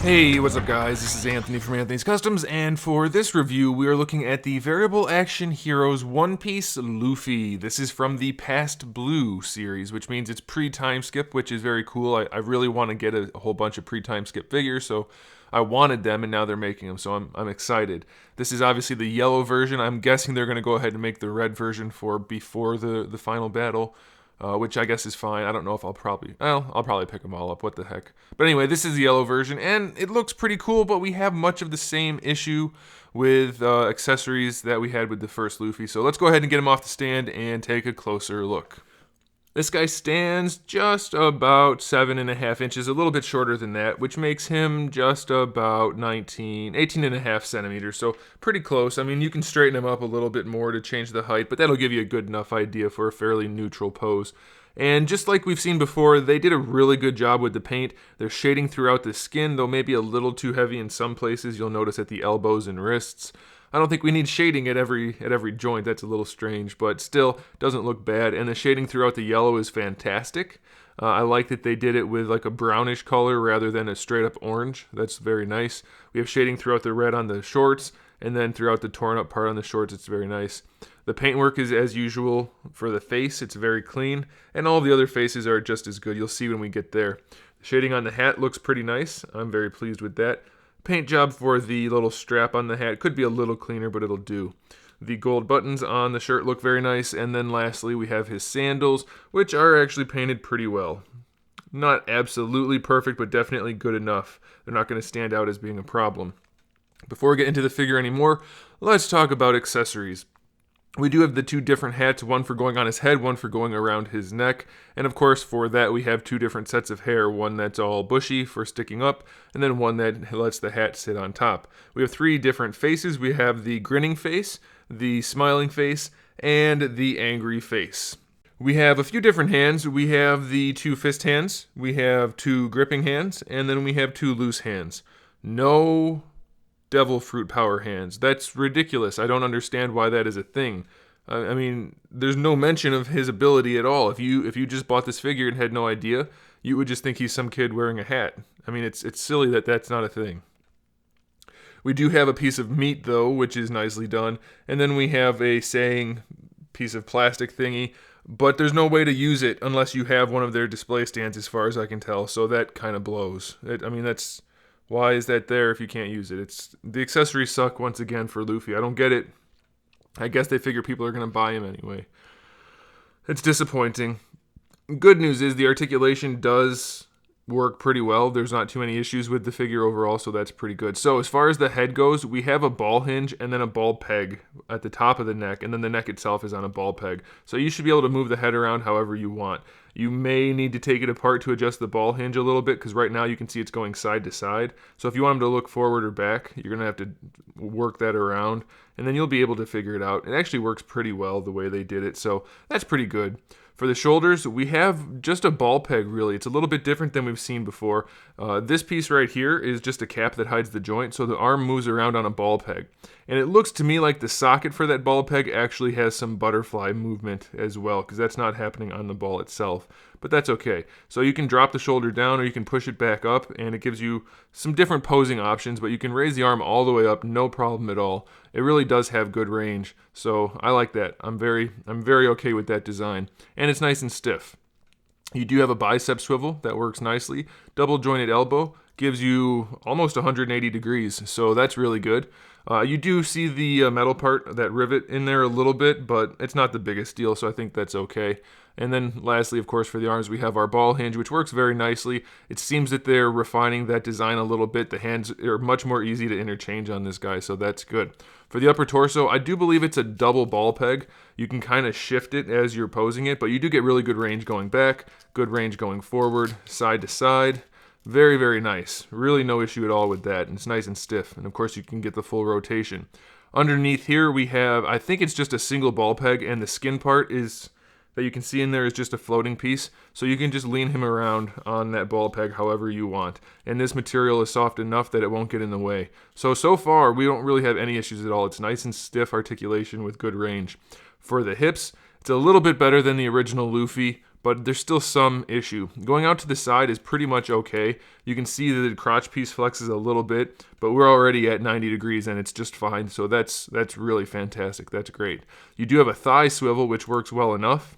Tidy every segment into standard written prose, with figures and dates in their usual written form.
Hey, what's up guys? This is Anthony from Anthony's Customs, and for this review, we are looking at the Variable Action Heroes One Piece Luffy. This is from the Past Blue series, which means it's pre-time skip, which is very cool. I really want to get a whole bunch of pre-time skip figures, so I wanted them, and now they're making them, so I'm excited. This is obviously the yellow version. I'm guessing they're going to go ahead and make the red version for before the final battle. Which I guess is fine. I don't know if I'll probably pick them all up. What the heck? But anyway, this is the yellow version, and it looks pretty cool, but we have much of the same issue with accessories that we had with the first Luffy. So let's go ahead and get him off the stand and take a closer look. This guy stands just about 7.5 inches, a little bit shorter than that, which makes him just about 18.5 centimeters, so pretty close. I mean, you can straighten him up a little bit more to change the height, but that'll give you a good enough idea for a fairly neutral pose. And just like we've seen before, they did a really good job with the paint. They're shading throughout the skin, though maybe a little too heavy in some places. You'll notice at the elbows and wrists. I don't think we need shading at every joint. That's a little strange, but still doesn't look bad. And the shading throughout the yellow is fantastic. I like that they did it with like a brownish color rather than a straight up orange. That's very nice. We have shading throughout the red on the shorts, and then throughout the torn up part on the shorts. It's very nice. The paintwork is as usual for the face. It's very clean, and all the other faces are just as good. You'll see when we get there. The shading on the hat looks pretty nice. I'm very pleased with that. Paint job for the little strap on the hat could be a little cleaner, but it'll do. The gold buttons on the shirt look very nice, and then lastly we have his sandals, which are actually painted pretty well. Not absolutely perfect, but definitely good enough. They're not going to stand out as being a problem. Before we get into the figure anymore, let's talk about accessories. We do have the two different hats, one for going on his head, one for going around his neck. And of course, for that, we have two different sets of hair, one that's all bushy for sticking up, and then one that lets the hat sit on top. We have three different faces. We have the grinning face, the smiling face, and the angry face. We have a few different hands. We have the two fist hands, we have two gripping hands, and then we have two loose hands. No devil fruit power hands. That's ridiculous. I don't understand why that is a thing. I mean, there's no mention of his ability at all. If you just bought this figure and had no idea, you would just think he's some kid wearing a hat. I mean, it's silly that that's not a thing. We do have a piece of meat though, which is nicely done, and then we have a saying piece of plastic thingy, but there's no way to use it unless you have one of their display stands, as far as I can tell. So that kind of blows. Why is that there if you can't use it? The accessories suck once again for Luffy. I don't get it. I guess they figure people are going to buy him anyway. It's disappointing. Good news is the articulation does work pretty well. There's not too many issues with the figure overall, so that's pretty good. So as far as the head goes, we have a ball hinge and then a ball peg at the top of the neck, and then the neck itself is on a ball peg. So you should be able to move the head around however you want. You may need to take it apart to adjust the ball hinge a little bit, because right now you can see it's going side to side. So if you want him to look forward or back, you're going to have to work that around, and then you'll be able to figure it out. It actually works pretty well the way they did it, so that's pretty good. For the shoulders, we have just a ball peg, really. It's a little bit different than we've seen before. This piece right here is just a cap that hides the joint, so the arm moves around on a ball peg. And it looks to me like the socket for that ball peg actually has some butterfly movement as well, because that's not happening on the ball itself. But that's okay. So you can drop the shoulder down or you can push it back up, and it gives you some different posing options, but you can raise the arm all the way up, no problem at all. It really does have good range, so I like that. I'm very okay with that design. And it's nice and stiff. You do have a bicep swivel that works nicely. Double jointed elbow gives you almost 180 degrees, so that's really good. You do see the metal part, that rivet in there a little bit, but it's not the biggest deal, so I think that's okay. And then lastly, of course, for the arms, we have our ball hinge, which works very nicely. It seems that they're refining that design a little bit. The hands are much more easy to interchange on this guy, so that's good. For the upper torso, I do believe it's a double ball peg. You can kind of shift it as you're posing it, but you do get really good range going back, good range going forward, side to side. Very, very nice. Really no issue at all with that. And it's nice and stiff. And of course you can get the full rotation. Underneath here we have, I think it's just a single ball peg, and the skin part is that you can see in there is just a floating piece. So you can just lean him around on that ball peg however you want. And this material is soft enough that it won't get in the way. So far we don't really have any issues at all. It's nice and stiff articulation with good range. For the hips, it's a little bit better than the original Luffy, but there's still some issue. Going out to the side is pretty much okay. You can see that the crotch piece flexes a little bit, but we're already at 90 degrees and it's just fine, so that's really fantastic. That's great. You do have a thigh swivel, which works well enough.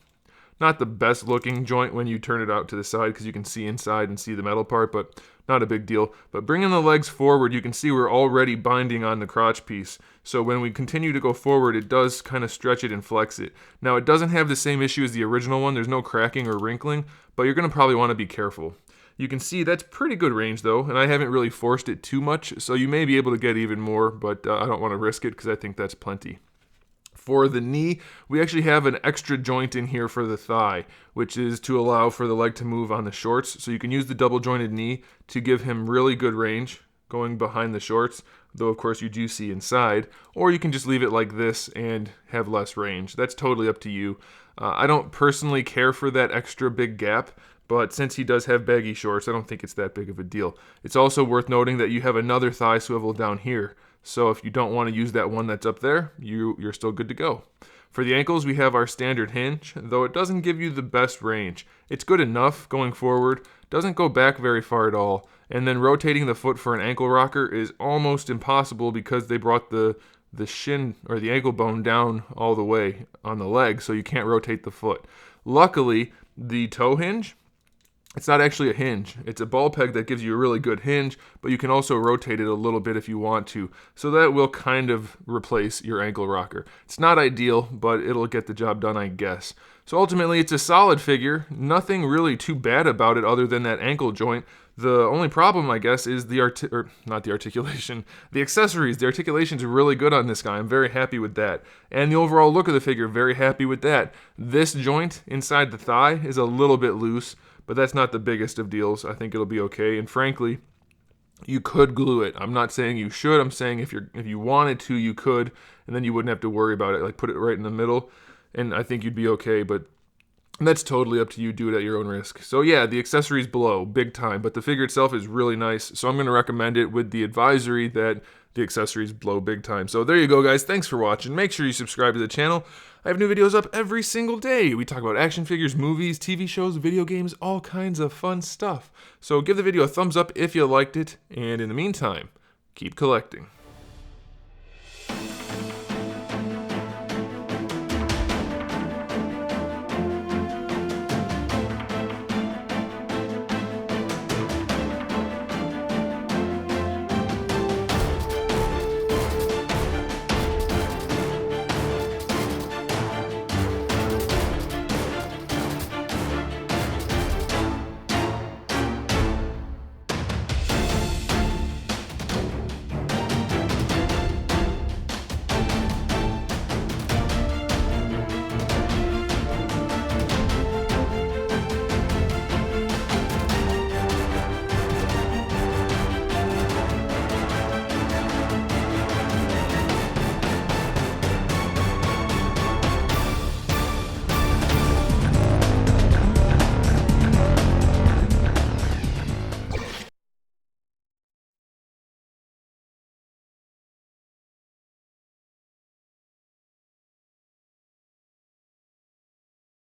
Not the best looking joint when you turn it out to the side because you can see inside and see the metal part, but not a big deal. But bringing the legs forward, you can see we're already binding on the crotch piece. So when we continue to go forward, it does kind of stretch it and flex it. Now, it doesn't have the same issue as the original one. There's no cracking or wrinkling, but you're going to probably want to be careful. You can see that's pretty good range though, and I haven't really forced it too much, so you may be able to get even more, but I don't want to risk it because I think that's plenty. For the knee, we actually have an extra joint in here for the thigh, which is to allow for the leg to move on the shorts. So you can use the double jointed knee to give him really good range going behind the shorts, though of course you do see inside, or you can just leave it like this and have less range. That's totally up to you. I don't personally care for that extra big gap, but since he does have baggy shorts, I don't think it's that big of a deal. It's also worth noting that you have another thigh swivel down here. So if you don't want to use that one that's up there, you're still good to go. For the ankles, we have our standard hinge, though it doesn't give you the best range. It's good enough going forward, doesn't go back very far at all, and then rotating the foot for an ankle rocker is almost impossible because they brought the shin or the ankle bone down all the way on the leg, so you can't rotate the foot. Luckily, the toe hinge, it's not actually a hinge. It's a ball peg that gives you a really good hinge, but you can also rotate it a little bit if you want to. So that will kind of replace your ankle rocker. It's not ideal, but it'll get the job done, I guess. So ultimately, it's a solid figure. Nothing really too bad about it other than that ankle joint. The only problem, I guess, is the articulation. The accessories. The articulation's really good on this guy. I'm very happy with that. And the overall look of the figure, very happy with that. This joint inside the thigh is a little bit loose, but that's not the biggest of deals. I think it'll be okay. And frankly, you could glue it. I'm not saying you should. I'm saying if you wanted to, you could, and then you wouldn't have to worry about it. Like put it right in the middle, and I think you'd be okay. But that's totally up to you. Do it at your own risk. So yeah, the accessories blow big time, but the figure itself is really nice. So I'm going to recommend it with the advisory that the accessories blow big time. So there you go, guys. Thanks for watching. Make sure you subscribe to the channel. I have new videos up every single day. We talk about action figures, movies, TV shows, video games, all kinds of fun stuff. So give the video a thumbs up if you liked it, and in the meantime, keep collecting.